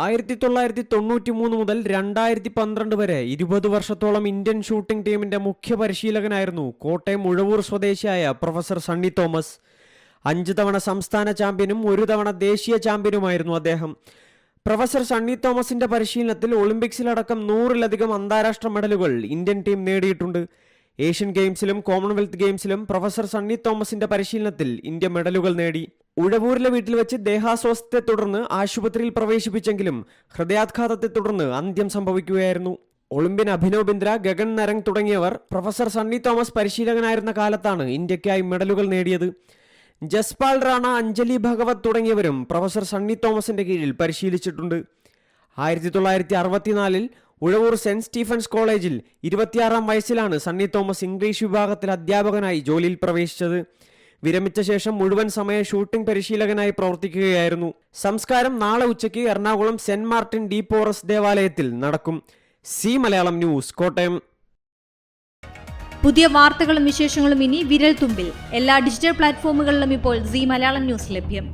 1993 മുതൽ 2012 വരെ 20 വർഷത്തോളം ഇന്ത്യൻ ഷൂട്ടിംഗ് ടീമിന്റെ മുഖ്യ പരിശീലകനായിരുന്നു കോട്ടയം ഉഴവൂർ സ്വദേശിയായ പ്രൊഫസർ സണ്ണി തോമസ്. 5 തവണ സംസ്ഥാന ചാമ്പ്യനും 1 തവണ ദേശീയ ചാമ്പ്യനുമായിരുന്നു അദ്ദേഹം. പ്രൊഫസർ സണ്ണി തോമസിന്റെ പരിശീലനത്തിൽ ഒളിമ്പിക്സിലടക്കം 100-ലധികം അന്താരാഷ്ട്ര മെഡലുകൾ ഇന്ത്യൻ ടീം നേടിയിട്ടുണ്ട്. ഏഷ്യൻ ഗെയിംസിലും കോമൺവെൽത്ത് ഗെയിംസിലും പ്രൊഫസർ സണ്ണി തോമസിന്റെ പരിശീലനത്തിൽ ഇന്ത്യ മെഡലുകൾ നേടി. ഉഴവൂരിലെ വീട്ടിൽ വെച്ച് ദേഹാസ്വാസ്ഥ്യത്തെ തുടർന്ന് ആശുപത്രിയിൽ പ്രവേശിപ്പിച്ചെങ്കിലും ഹൃദയാഘാതത്തെ തുടർന്ന് അന്ത്യം സംഭവിക്കുകയായിരുന്നു. ഒളിമ്പ്യൻ അഭിനവ് ബിന്ദ്ര, ഗഗൻ നരംഗ് തുടങ്ങിയവർ പ്രൊഫസർ സണ്ണി തോമസ് പരിശീലകനായിരുന്ന കാലത്താണ് ഇന്ത്യക്കായി മെഡലുകൾ നേടിയത്. ജസ്പാൽ റാണ, അഞ്ജലി ഭഗവത് തുടങ്ങിയവരും പ്രൊഫസർ സണ്ണി തോമസിന്റെ കീഴിൽ പരിശീലിച്ചിട്ടുണ്ട്. 1964 ഉഴവൂർ സെന്റ് സ്റ്റീഫൻസ് കോളേജിൽ 26-ാം വയസ്സിലാണ് സണ്ണി തോമസ് ഇംഗ്ലീഷ് വിഭാഗത്തിൽ അധ്യാപകനായി ജോലിയിൽ പ്രവേശിച്ചത്. വിരമിച്ച ശേഷം മുഴുവൻ സമയ ഷൂട്ടിംഗ് പരിശീലകനായി പ്രവർത്തിക്കുകയായിരുന്നു. സംസ്കാരം നാളെ ഉച്ചയ്ക്ക് Ernakulam saint Martin D porous ദേവാലയത്തിൽ നടക്കും. C Malayalam news, Kottayam. പുതിയ വാർത്തകളും വിശേഷങ്ങളും ഇനി വിരൽ തുമ്പിൽ. എല്ലാ ഡിജിറ്റൽ പ്ലാറ്റ്ഫോമുകളിലും ഇപ്പോൾ സി മലയാളം ന്യൂസ് ലഭ്യം.